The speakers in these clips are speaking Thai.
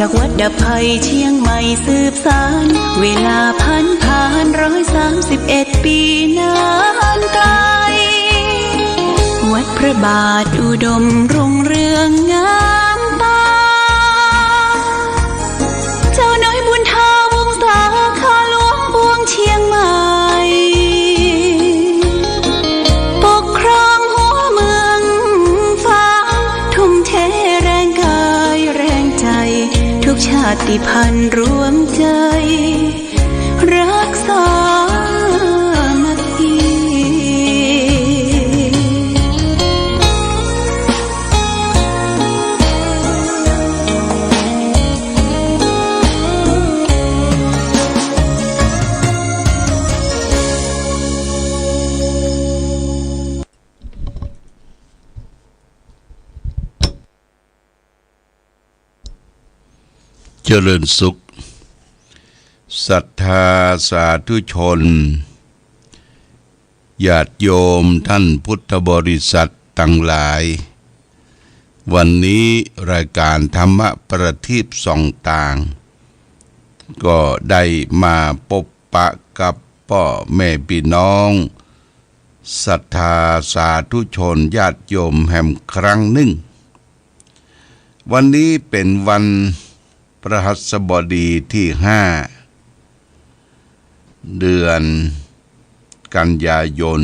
จากวัดดับภัยเชียงใหม่สืบสานเวลาผ่าน131 ปีนานไกลวัดพระบาทอุดมรุ่งเรืองงามตาเจ้าน้อยบุญทาวงศาข้าหลวงบวงเชียงใหม่ปกครองหัวเมืองฟ้าทุ่มเทแรงกายแรงใจทุกชาติพันธุ์รวมใจรักษามัคคีเจริญสุขศรัทธาสาธุชนญาติโยมท่านพุทธบริษัททั้งหลายวันนี้รายการธรรมะประทีปส่องต่างก็ได้มาพบปะกับพ่อแม่พี่น้องศรัทธาสาธุชนญาติโยมแห่งครั้งหนึ่งวันนี้เป็นวันพฤหัสบดีที่5เดือนกันยายน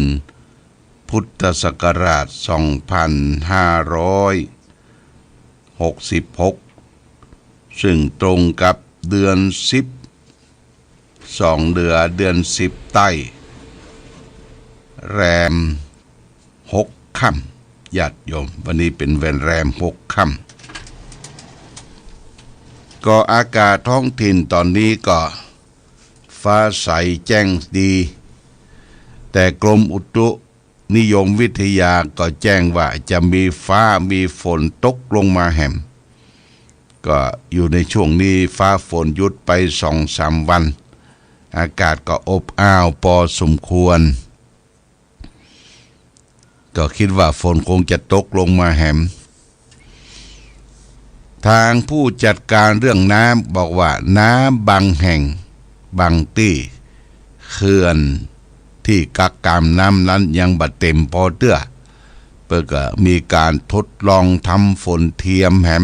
พุทธศักราช2566ซึ่งตรงกับเดือน10 2เดือน10ใต้แรม6ค่ำญาติโยมวันนี้เป็นวันแรม6ค่ำก็อากาศท้องถิ่นตอนนี้ก็ฟ้าใสแจ้งดีแต่กรมอุตุนิยมวิทยาก็แจ้งว่าจะมีฟ้ามีฝนตกลงมาแหมก็อยู่ในช่วงนี้ฟ้าฝนหยุดไป 2-3 วันอากาศก็อบอ้าวพอสมควรก็คิดว่าฝนคงจะตกลงมาแหมทางผู้จัดการเรื่องน้ำบอกว่าน้ำบางแห่งบางที่เขื่อนที่กักเก็บน้ำนั้นยังบ่เต็มพอเตื้อเพื่อก็มีการทดลองทำฝนเทียมแหม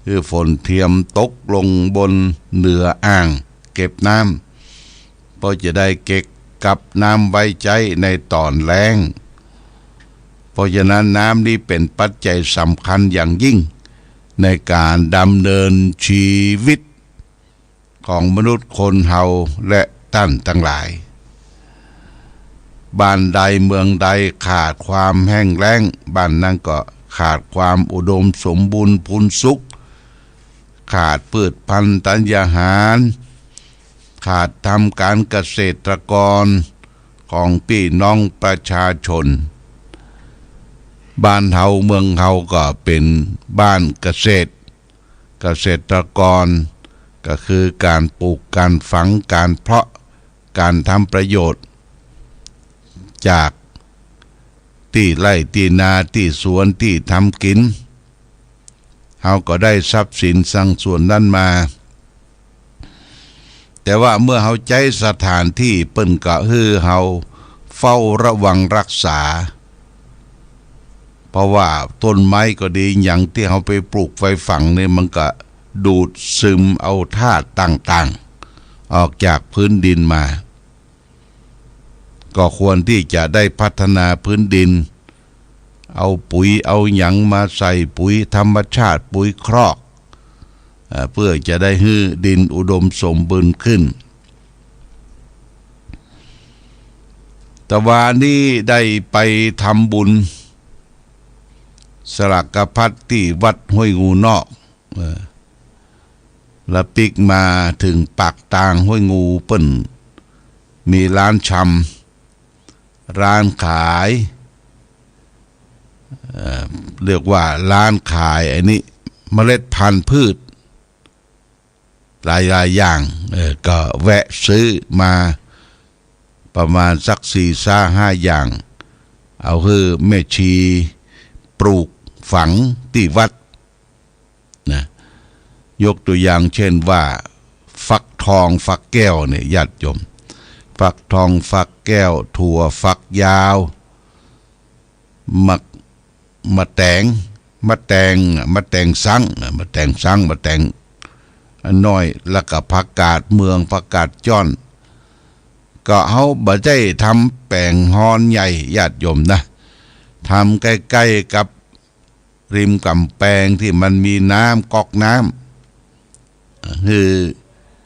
คือฝนเทียมตกลงบนเหนืออ่างเก็บน้ำเพื่อจะได้เก็บกับน้ำไว้ใช้ในตอนแล้งเพราะฉะนั้นน้ำนี้เป็นปัจจัยสำคัญอย่างยิ่งในการดำเนินชีวิตของมนุษย์คนเฮาและท่านทั้งหลายบ้านใดเมืองใดขาดความแห้งแล้งบ้านนั้นก็ขาดความอุดมสมบูรณ์พูนสุขขาดพืชพันธุ์ธัญญาหารขาดทำการเกษตรกรของพี่น้องประชาชนบ้านเฮาเมืองเฮาก็เป็นบ้านเกษตรกรก็คือการปลูกการฝังการเพาะการทำประโยชน์จากที่ไร่ที่นาที่สวนที่ทำกินเฮาก็ได้ทรัพย์สินสังส่วนนั้นมาแต่ว่าเมื่อเฮาใช้สถานที่เปิ้นก็คือเฮาเฝ้าระวังรักษาเพราะว่าต้นไม้ก็ดีอย่างที่เขาไปปลูกไว้ฝังเนี่ยมันก็ดูดซึมเอาธาตุต่างๆออกจากพื้นดินมาก็ควรที่จะได้พัฒนาพื้นดินเอาปุ๋ยเอาหยังมาใส่ปุ๋ยธรรมชาติปุ๋ยครอกเพื่อจะได้ให้ดินอุดมสมบูรณ์ขึ้นแต่วันนี้ได้ไปทำบุญสลักกพัดที่วัดห้วยงูนอกแล้วปิกมาถึงปากทางห้วยงูเปิ้นมีร้านชำร้านขายเรียกว่าร้านขายอันนี้เมล็ดพันธุ์พืชหลายอย่างก็แวะซื้อมาประมาณสัก4-5 อย่างเอาคือแม่ชีปลูกฝังที่วัดนะ ยกตัวอย่างเช่นว่าฟักทองฟักแก้วเนี่ยญาติโยมฟักทองฟักแก้วถั่วฟักยาวมะแตงสังน้อยแล้วก็ผักกาดเมืองผักกาดจ้อนก็เฮาบ่ได้ทำแป้งฮอนใหญ่ญาติโยมนะทำใกล้ๆกับริมกำแพงที่มันมีน้ำก๊อกน้ำคือ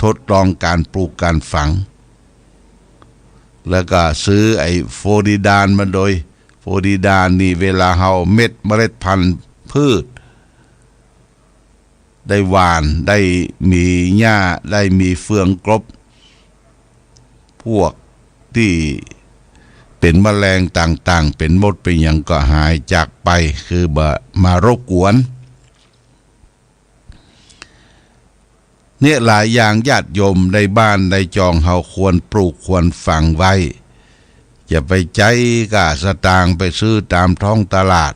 ทดลองการปลูกการฝังแล้วก็ซื้อไอ้โฟดิดานมาโดยโฟดิดานนี่เวลาเฮาเม็ดพันธุ์พืชได้หวานได้มีหญ้าได้มีเฟืองกลบพวกที่เป็นแมลงต่างๆเป็นมดเป็นหยังก็หายจากไปคือบ่มารบกวนเนี่ยหลายอย่างญาติโยมในบ้านในจองเฮาควรปลูกควรฝังไว้อย่าไปใจกะสตางค์ไปซื้อตามท้องตลาด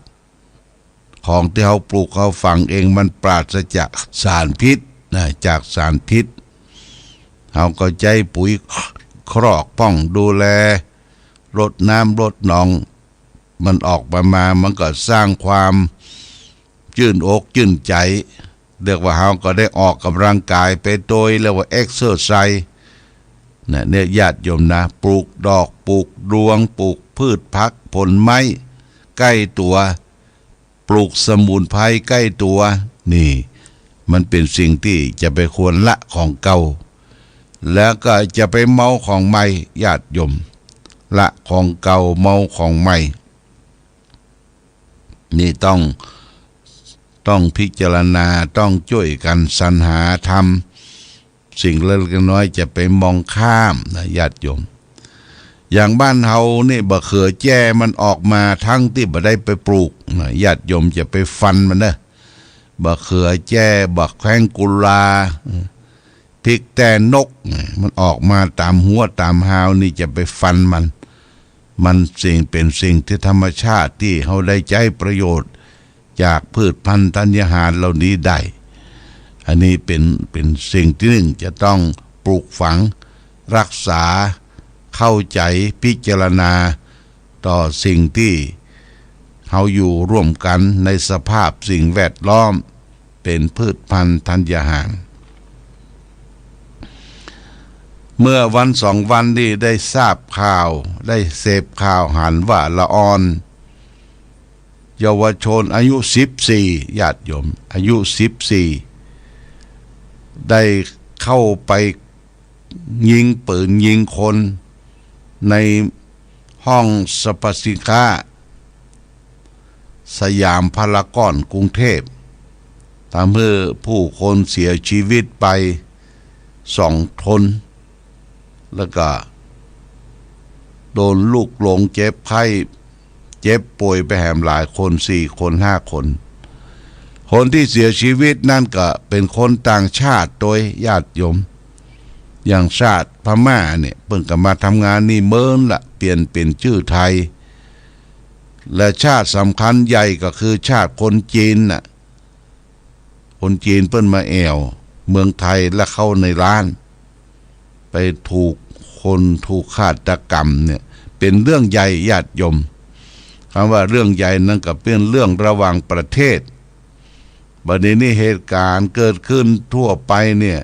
ของที่เฮาปลูกเฮาฝังเองมันปราศจากสารพิษนะจากสารพิษเฮาก็ใจปุ๋ยครอกป้องดูแลรดน้ำรดหนองมันออกมามันก็สร้างความชื่นอกชื่นใจเรียกว่าเฮาก็ได้ออกกำลังกายไปโดยเรียกว่าเอ็กเซอร์ไซส์เนี่ยญาติโยมนะปลูกดอกปลูกดวงปลูกพืชผักผลไม้ใกล้ตัวปลูกสมุนไพรใกล้ตัวนี่มันเป็นสิ่งที่จะไปควรละของเก่าแล้วก็จะไปเมาของใหม่ญาติโยมละของเก่าเมาของใหม่นี่ต้องพิจารณาต้องช่วยกันสรรหาทำสิ่งเล็กน้อยจะไปมองข้ามนะญาติโยมอย่างบ้านเฮานี่บะเขือแจ้มันออกมาทั้งที่บ่ได้ไปปลูกนะญาติโยมจะไปฟันมันนะบะเขือแจ้บะแข้งกุลาพริกแต่นกมันออกมาตามหัวตามหาวนี่จะไปฟันมันสิ่งเป็นสิ่งที่ธรรมชาติที่เฮาได้ใช้ประโยชน์จากพืชพันธุ์ธัญญาหารเหล่านี้ได้อันนี้เป็นสิ่งที่หนึ่งจะต้องปลูกฝังรักษาเข้าใจพิจารณาต่อสิ่งที่เฮาอยู่ร่วมกันในสภาพสิ่งแวดล้อมเป็นพืชพันธุ์ธัญญาหารเมื่อวันสองวันนี้ได้ทราบข่าวได้เสพข่าวหันว่าละออนเยาวชนอายุ14ญาติโยมอายุ14ได้เข้าไปยิงปืนยิงคนในห้องสรรพสินค้าสยามพารากอนกรุงเทพทำให้ผู้คนเสียชีวิตไป2 คนแล้วก็โดนลูกหลงเจ็บไข้เจ็บป่วยไปแหมหลายคน4 คน5 คนคนที่เสียชีวิตนั่นก็เป็นคนต่างชาติโดยญาติโยมอย่างชาติพม่าเนี่ยเพิ่งกลับมาทำงานนี่เมินละเปลี่ยนเป็นชื่อไทยและชาติสำคัญใหญ่ก็คือชาติคนจีนน่ะคนจีนเพิ่นมาแอวเมืองไทยและเข้าในร้านไปถูกฆาตกรรมเนี่ยเป็นเรื่องใหญ่ญาติโยมคำว่าเรื่องใหญ่นั่นก็เป็นเรื่องระหว่างประเทศบัดนี้เหตุการณ์เกิดขึ้นทั่วไปเนี่ย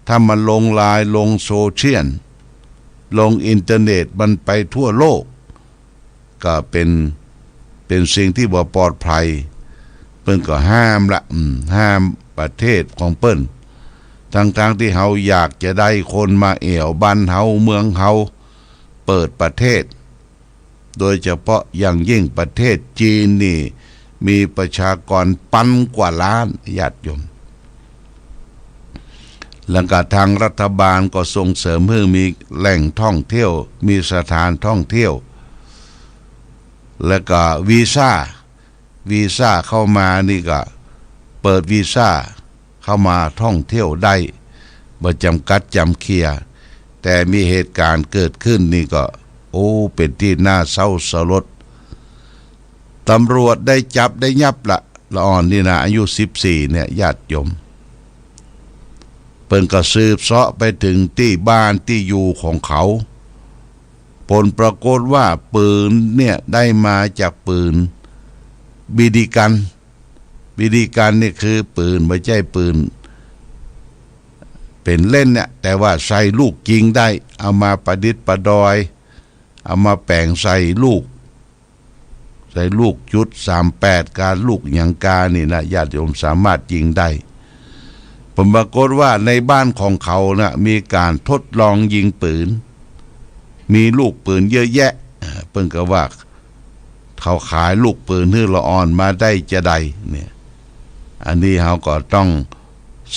ถ้ามันลงไลน์ลงโซเชียลลงอินเทอร์เน็ตมันไปทั่วโลกก็เป็นสิ่งที่บ่ปลอดภัยเปิ้นก็ห้ามประเทศของเปิ้นทั้งที่เฮาอยากจะได้คนมาเอี่ยวบ้านเฮาเมืองเฮาเปิดประเทศโดยเฉพาะอย่างยิ่งประเทศจีนนี่มีประชากร1,000 กว่าล้านญาติโยมแล้วก็ทางรัฐบาลก็ส่งเสริมให้มีแหล่งท่องเที่ยวมีสถานท่องเที่ยวแล้วก็วีซ่าเข้ามานี่ก็เปิดวีซ่าเข้ามาท่องเที่ยวได้บ่จำกัดจำเคียแต่มีเหตุการณ์เกิดขึ้นนี่ก็เป็นที่น่าเศร้าสลดตำรวจได้จับได้ยับละอ่อนนี่นะอายุ14เนี่ยญาติโยม เปิ้นก็สืบเสาะไปถึงที่บ้านที่อยู่ของเขาผลปรากฏว่าปืนเนี่ยได้มาจากปืนบีดีกันนี่คือปืนไม่ใช่ปืนเป็นเล่นเนี่ยแต่ว่าใส่ลูกยิงได้เอามาประดิษฐ์ประดอยเอามาแปลงใส่ลูกจุด38การลูกหยังกานี่นะญาติโยมสามารถยิงได้ผมปรากฏว่าในบ้านของเขานะมีการทดลองยิงปืนมีลูกปืนเยอะแยะเพิ่งก็ว่าเขาขายลูกปืนที่ละอ่อนมาได้จะใดเนี่ยอันนี้เขาก็ต้อง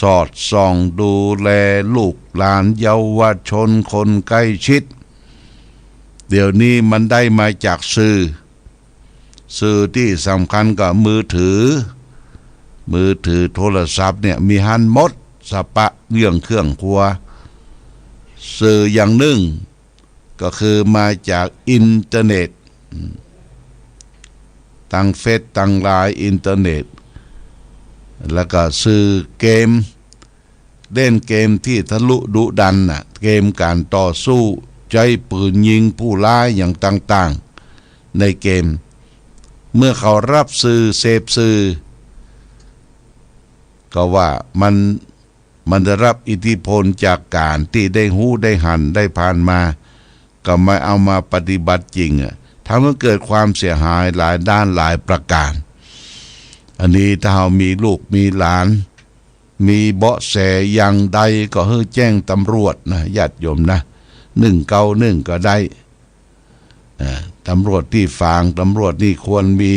สอดส่องดูแลลูกหลานเยาวชนคนใกล้ชิดเดี๋ยวนี้มันได้มาจากสื่อที่สำคัญก็มือถือโทรศัพท์เนี่ยมีหันหมดสปะเรื่องเครื่องครัวสื่ออย่างหนึ่งก็คือมาจากอินเทอร์เน็ตตั้งเฟซตั้งไลน์อินเทอร์เน็ตแล้วก็สื่อเกมเล่นเกมที่ทะลุดุดันน่ะเกมการต่อสู้ใช้ปืนยิงผู้ร้ายอย่างต่างๆในเกมเมื่อเขารับสื่อเสพสื่อก็ว่ามันได้รับอิทธิพลจากการที่ได้หู้ได้หันได้ผ่านมาก็ไม่เอามาปฏิบัติจริงทำให้เกิดความเสียหายหลายด้านหลายประการอันนี้ถ้าเรามีลูกมีหลานมีเบาะแสอย่างใดก็ให้แจ้งตำรวจนะญาติโยมนะ191ก็ได้ตำรวจที่ฝางตำรวจนี่ควรมี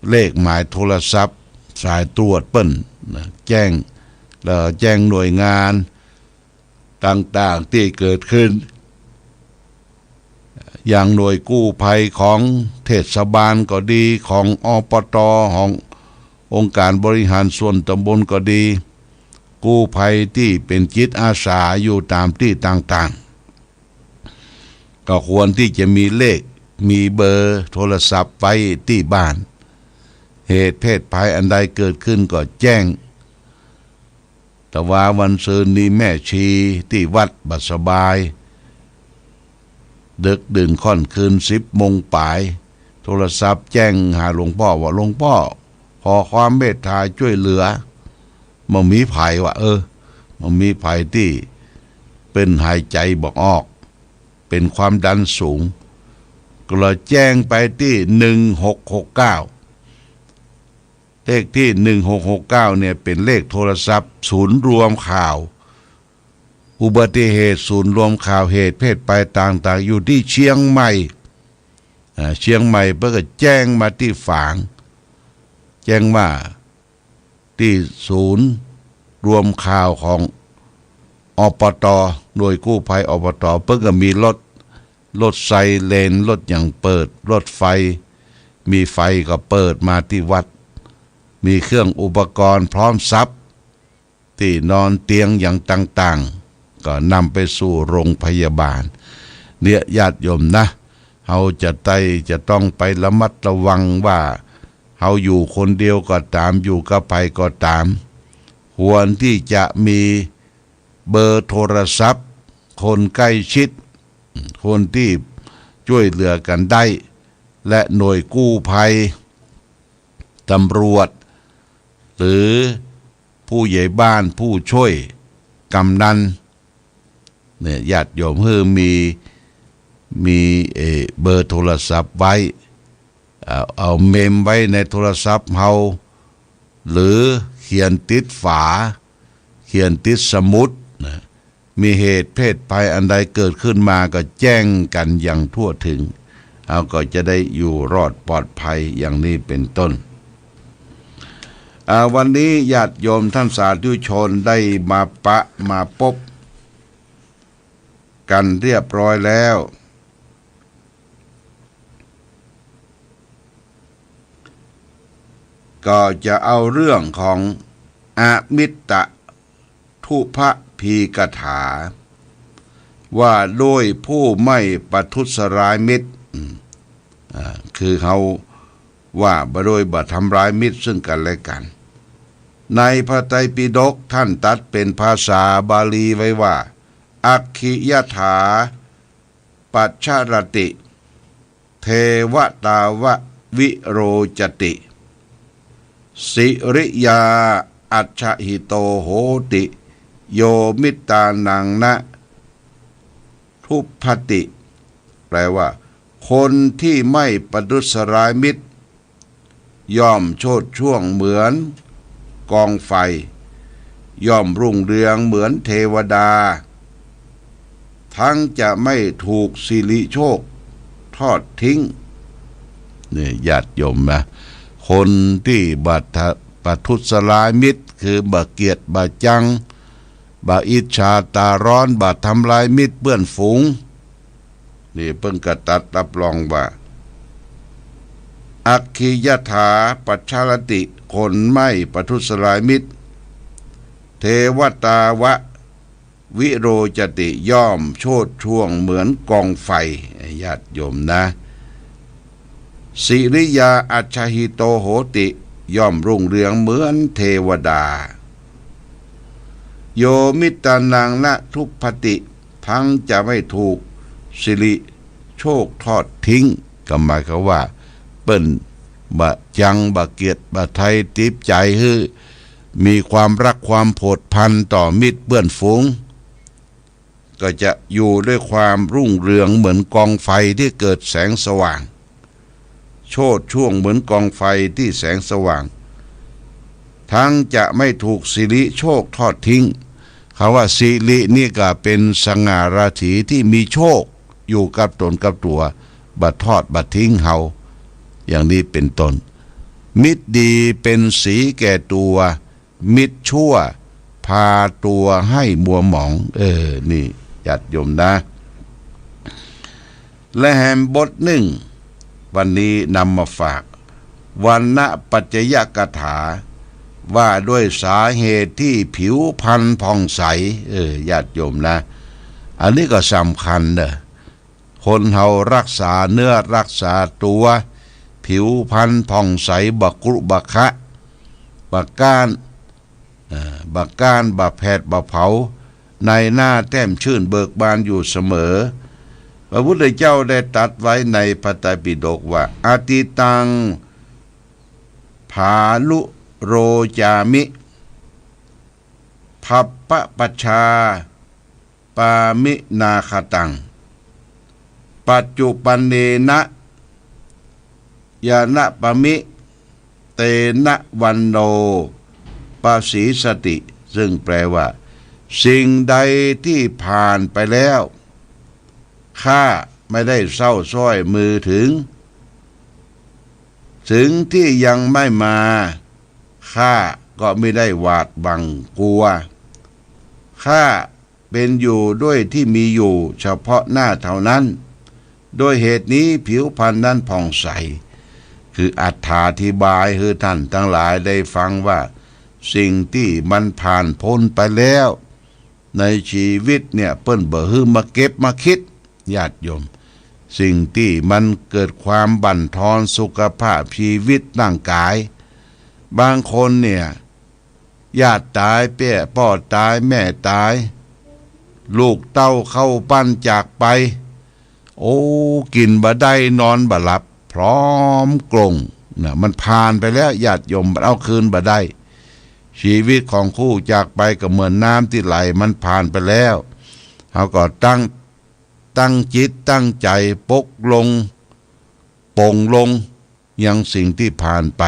เลขหมายโทรศัพท์สายตรวจเปิ้นนะแจ้งหน่วยงานต่างๆที่เกิดขึ้นอย่างหน่วยกู้ภัยของเทศบาลก็ดีของปต.ขององค์การบริหารส่วนตำบลก็ดีกู้ภัยที่เป็นจิตอาสาอยู่ตามที่ต่างๆก็ควรที่จะมีเลขมีเบอร์โทรศัพท์ไว้ที่บ้านเหตุเพศภัยอันใดเกิดขึ้นก็แจ้งแต่ว่าวันซืนนี้แม่ชีที่วัดบัดสบายดึกดื่นค่อนคืน10 โมงป่ายโทรศัพท์แจ้งหาหลวงพ่อว่าหลวงพ่อขอความเมตตาช่วยเหลือมันมีภัยว่ามันมีภัยที่เป็นหายใจบอกออกเป็นความดันสูงก็เลยแจ้งไปที่1669เลขที่1669เนี่ยเป็นเลขโทรศัพท์ศูนย์รวมข่าวอุบัติเหตุศูนย์รวมข่าวเหตุเพศภัยต่างๆอยู่ที่เชียงใหม่เพื่อก็แจ้งมาที่ฝางแจ้งว่าที่ศูนย์รวมข่าวของปต.หน่วยกู้ภัยปต.เพื่อก็มีรถไซเรนรถอย่างเปิดรถไฟมีไฟก็เปิดมาที่วัดมีเครื่องอุปกรณ์พร้อมทรัพย์ที่นอนเตียงอย่างต่างๆก็นำไปสู่โรงพยาบาลเนี่ยญาติโยมนะเราจะต้องไประมัดระวังว่าเราอยู่คนเดียวก็ตามอยู่กับใครก็ตามควรที่จะมีเบอร์โทรศัพท์คนใกล้ชิดคนที่ช่วยเหลือกันได้และหน่วยกู้ภัยตำรวจหรือผู้ใหญ่บ้านผู้ช่วยกำนันเนี่ยญาติโยมเพื่อมีเบอร์โทรศัพท์ไว้เอาเมมไว้ในโทรศัพท์เฮาหรือเขียนติดฝาเขียนติดสมุดนะมีเหตุเพศภัยอันใดเกิดขึ้นมาก็แจ้งกันอย่างทั่วถึงเราก็จะได้อยู่รอดปลอดภัยอย่างนี้เป็นต้นวันนี้ญาติโยมท่านสาธุชนได้มาพบกันเรียบร้อยแล้วก็จะเอาเรื่องของอมิตตทุพพีกถาว่าโดยผู้ไม่ประทุษร้ายมิตรคือเขาว่าโดยบ่ทำร้ายมิตรซึ่งกันและกัน ในพระไตรปิฎกท่านตัดเป็นภาษาบาลีไว้ว่าอัคคิยถาปัจฉรติเทวตาวะวิโรจติสิริยาอัจฉหิโตโหติโยมิตานังนะทุพพติแปลว่าคนที่ไม่ประทุษร้ายมิตรย่อมโชติช่วงเหมือนกองไฟย่อมรุ่งเรืองเหมือนเทวดาทั้งจะไม่ถูกสิริโชคทอดทิ้งเนี่ยญาติโยมนะคนที่ประทุษร้ายมิตรคือบาเกียรติบาจังบาอิจฉาตาร้อนบาทำลายมิตรเปื้อนฝูงนี่เพิ่งกระตัดรับรองว่าอัคคิยถาปัจฉรติคนไม่ประทุษร้ายมิตรเทวตาวะวิโรจติย่อมโชติช่วงเหมือนกองไฟญาติโยมนะสิริยาอัจฉหิโตโหติย่อมรุ่งเรืองเหมือนเทวดาโยมิตานังนะทุพพติทั้งจะไม่ถูกสิริโชคทอดทิ้งก็หมายความว่าเปิ้นบะจังบะเกียรติบะไทยติบใจฮือมีความรักความโผดพันต่อมิตรเปื้อนฝูงก็จะอยู่ด้วยความรุ่งเรืองเหมือนกองไฟที่เกิดแสงสว่างโชติช่วงเหมือนกองไฟที่แสงสว่างทั้งจะไม่ถูกสิริโชคทอดทิ้งคำว่าสิรินี่ก็เป็นสง่าราศีที่มีโชคอยู่กับตนกับตัวบัดทอดบัดทิ้งเฮาอย่างนี้เป็นต้นมิตรดีเป็นสีแก่ตัวมิตรชั่วพาตัวให้มัวหมองนี่ญาติโยมนะและแหมบทหนึ่งวันนี้นำมาฝากวันณปัจจยกถาว่าด้วยสาเหตุที่ผิวพรรณผ่องใสญาติโยมนะอันนี้ก็สำคัญเด้อคนเฮารักษาเนื้อรักษาตัวผิวพรรณผ่องใสบักกรุบักคะบักก้านบักแผดบักเผาในหน้าแต้มชื่นเบิกบานอยู่เสมอพระพุทธเจ้าได้ตรัสไว้ในพระไตรปิฎกว่าอาติตังภาลุโรจามิภัปปะปัชชาปามินาคตังปัจจุปันเนนะยานะปมิเตนะวันโนปาสีสติซึ่งแปลว่าสิ่งใดที่ผ่านไปแล้วข้าไม่ได้เศร้าส้อยมือถึงที่ยังไม่มาข้าก็ไม่ได้หวาดบังกลัวข้าเป็นอยู่ด้วยที่มีอยู่เฉพาะหน้าเท่านั้นโดยเหตุนี้ผิวพรรณนั้นผ่องใสคืออธิบายให้ท่านทั้งหลายได้ฟังว่าสิ่งที่มันผ่านพ้นไปแล้วในชีวิตเนี่ยเปิ้นบ่ฮื้อมาเก็บมาคิดญาติโยมสิ่งที่มันเกิดความบั่นทอนสุขภาพชีวิตร่างกายบางคนเนี่ยญาติตายเปี้ยพ่อตายแม่ตายลูกเต้าเข้าปั้นจากไปโอ้กินบ่ได้นอนบ่หลับพร้อมกลงนะมันผ่านไปแล้วญาติโยมเอาคืนบ่ได้ชีวิตของคู่จากไปก็เหมือนน้ำที่ไหลมันผ่านไปแล้วเขาก็ตั้งจิตตั้งใจปกลงปลงลงยังสิ่งที่ผ่านไป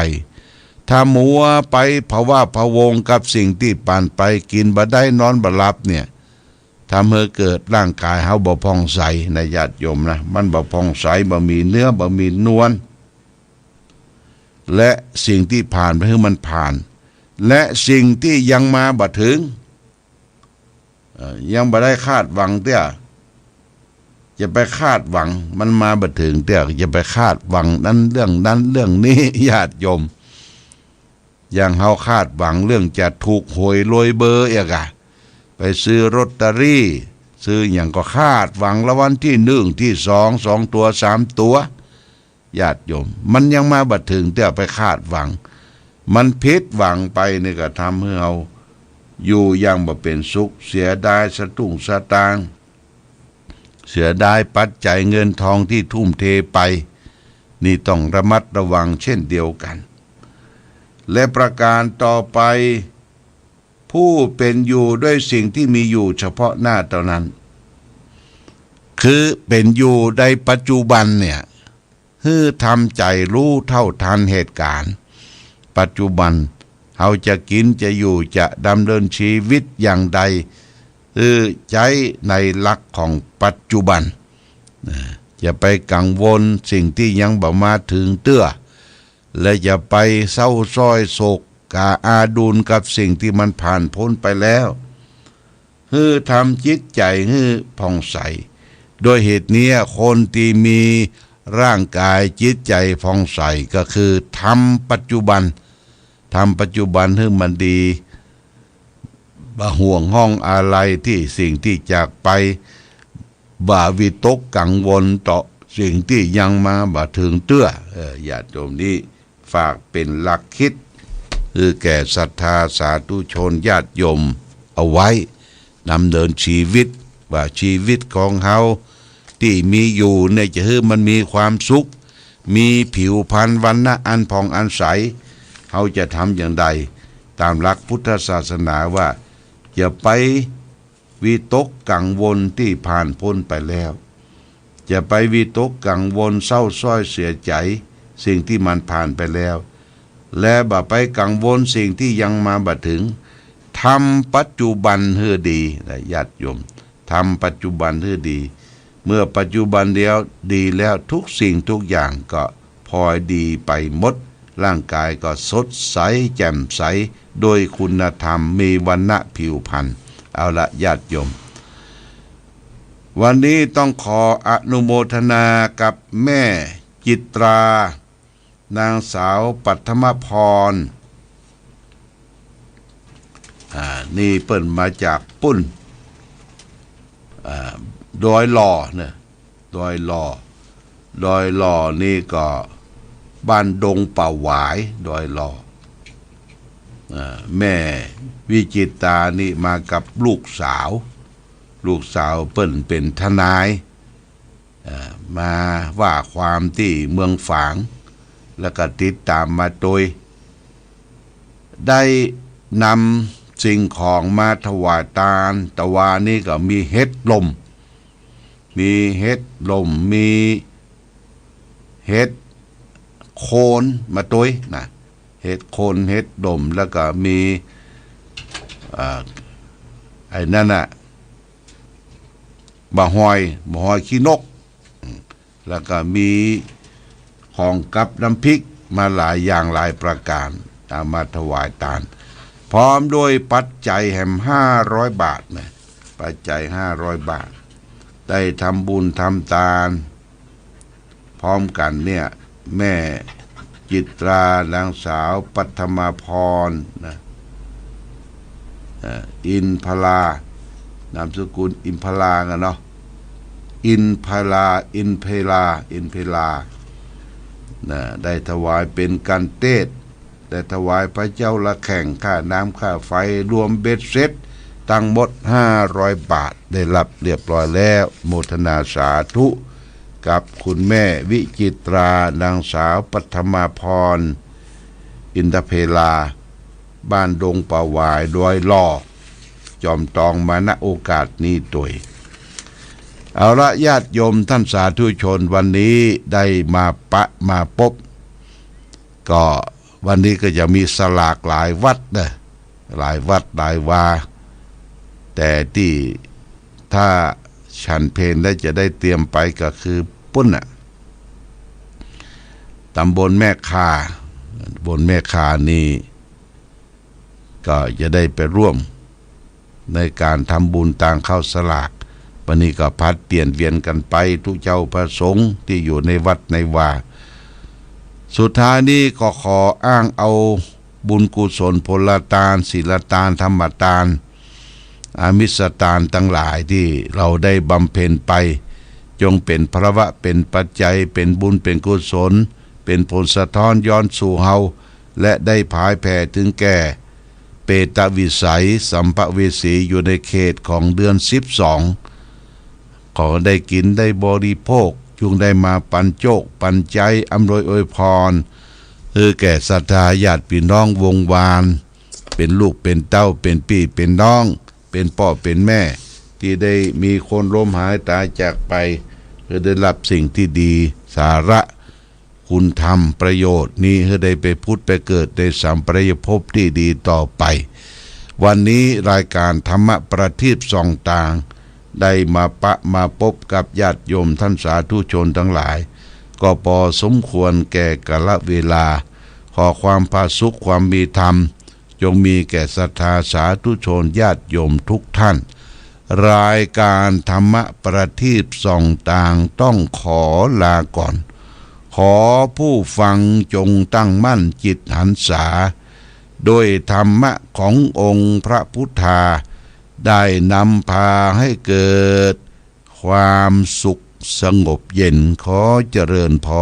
ถ้ามัวไปภาวะพะวงกับสิ่งที่ผ่านไปกินบ่ได้นอนบ่หลับเนี่ยทำให้เกิดร่างกายเฮาบ่ผ่องใสในญาติโยมนะมันบ่ผ่องใสบ่มีเนื้อบ่มีนวลและสิ่งที่ผ่านไปคือมันผ่านและสิ่งที่ยังมาบ่ถึงยังบ่ได้คาดหวังเตี้ยจะไปคาดหวังมันมาบ่ถึงเตี้ยจะไปคาดหวังนั้นเรื่องนี้ญาติโยมอย่างเฮาคาดหวังเรื่องจะถูกหวยรวยเบอร์อีกอะไปซื้อลอตเตอรี่ซื้ออย่างก็คาดหวังละวันที่1ที่2ตัว3ตัวญาติโยมมันยังมาบ่ถึงเตี้ยไปคาดหวัง มันผิดหวังไปนี่ก็ทำให้เราอยู่อย่างบ่เป็นสุขเสียดายสตุ้งสตางค์เสียดายปัจจัยเงินทองที่ทุ่มเทไปนี่ต้องระมัดระวังเช่นเดียวกันและประการต่อไปผู้เป็นอยู่ด้วยสิ่งที่มีอยู่เฉพาะหน้าเท่านั้นคือเป็นอยู่ในปัจจุบันเนี่ยคือทำใจรู้เท่าทันเหตุการณ์ปัจจุบันเราจะกินจะอยู่จะดำเนินชีวิตอย่างใดคือใช้ในหลักของปัจจุบันอย่าไปกังวลสิ่งที่ยังบ่มาถึงเตื้อและอย่าไปเศร้าส้อยโศกกาอาดูลกับสิ่งที่มันผ่านพ้นไปแล้วคือทำจิตใจให้ผ่องใสโดยเหตุนี้คนที่มีร่างกายจิตใจผ่องใสก็คือทำปัจจุบันให้มันดีบ่ห่วงห้องอะไรที่สิ่งที่จากไปบ่วิตกกังวลต่อสิ่งที่ยังมาบ่ถึงเตื้อญาติโยมนี้ฝากเป็นหลักคิดคือแก่ศรัทธาสาธุชนญาติโยมเอาไว้ดำเนินชีวิตว่าชีวิตของเขาที่มีอยู่เนี่ยจะให้มันมีความสุขมีผิวพรรณวรรณะอันผ่องอันใสเขาจะทำอย่างใดตามหลักพุทธศาสนาว่าอย่าไปวิตกกังวลที่ผ่านพ้นไปแล้วอย่าไปวิตกกังวลเศร้าส้อยเสียใจสิ่งที่มันผ่านไปแล้วและบ่ไปกังวลสิ่งที่ยังมาบ่ถึงทำปัจจุบันให้ดีนะญาติโยมทำปัจจุบันให้ดีเมื่อปัจจุบันเดียวดีแล้วทุกสิ่งทุกอย่างก็พลอยดีไปหมดร่างกายก็สดใสแจ่มใสโดยคุณธรรมมีวรรณะผิวพรรณเอาละญาติโยมวันนี้ต้องขออนุโมทนากับแม่จิตรานางสาวปัทมพรนี่เปิ้นมาจากปุ้นดอยหล่อเนี่ยดอยหล่อนี่ก็บ้านดงป่าหวายดอยหล่อแม่วิจิตรานี่มากับลูกสาวเปิ้นเป็นทนายมาว่าความที่เมืองฝางแล้วก็ติดตามมาโดยได้นำสิ่งของมาถวายทานตะวานี่ก็มีเห็ดลมมีเห็ดโคนมาโดยนะเห็ดโคนเห็ดลมแล้วก็มีไอ้นั่นน่ะบะหอยขี้นกแล้วก็มีของกับน้ำพริกมาหลายอย่างหลายประการเอามาถวายทานพร้อมด้วยปัจจัยแห่ม500 บาทนะปัจจัย500 บาทได้ทำบุญทำทานพร้อมกันเนี่ยแม่จิตรานางสาวปัทมาพรนะอินพลานามสกุลอินพลากันเนาะอินเพลานะได้ถวายเป็นกันเทศได้ถวายพระเจ้าละแข่งค่าน้ำค่าไฟรวมเบ็ดเสร็จตั้งหมด500 บาทได้รับเรียบร้อยแล้วโมทนาสาธุกับคุณแม่วิจิตรานางสาวปัทมาพรอินทเพลาบ้านดงป่าหวายดอยหล่อจอมตองมาณโอกาสนี้โดยเอาละญาติโยมท่านสาธุชนวันนี้ได้มาพบก็วันนี้ก็จะมีสลากหลายวัดนะหลายวัดหลายวาแต่ที่ถ้าฉันเพลได้จะได้เตรียมไปก็คือปุ้นตำบลแม่คานี่ก็จะได้ไปร่วมในการทำบุญต่างเข้าสลากวันนี้ก็พัดเปลี่ยนเวียนกันไปทุกเจ้าพระสงฆ์ที่อยู่ในวัดในวาสุดท้ายนี้ก็ขออ้างเอาบุญกุศลพลทานศีลทานธรรมทานอามิสทานทั้งหลายที่เราได้บำเพ็ญไปจงเป็นพระวะเป็นปัจจัยเป็นบุญเป็นกุศลเป็นผลสะท้อนย้อนสู่เฮา และได้ผายแผ่ถึงแก่เปตวิสัยสัมภเวสีอยู่ในเขตของเดือน12ขอได้กินได้บริโภคจุงได้มาปันโจกปันใจอำนวยอวยพรแก่ศรัทธาญาติพี่น้องวงวานเป็นลูกเป็นเต้าเป็นพี่เป็นน้องเป็นพ่อเป็นแม่ที่ได้มีคนล้มหายตายจากไปได้รับสิ่งที่ดีสาระคุณธรรมประโยชน์นี้ได้ไปพุทธไปเกิดในสัมปรายภพที่ดีต่อไปวันนี้รายการธรรมะประทีปส่องต่างได้มาพบกับญาติโยมท่านสาธุชนทั้งหลายก็พอสมควรแก่กาลเวลาขอความผาสุขความมีธรรมจงมีแก่ศรัทธาสาธุชนญาติโยมทุกท่านรายการธรรมะประทีปส่องต่างต้องขอลาก่อนขอผู้ฟังจงตั้งมั่นจิตหันษาโดยธรรมะขององค์พระพุทธาได้นำพาให้เกิดความสุขสงบเย็นขอเจริญพร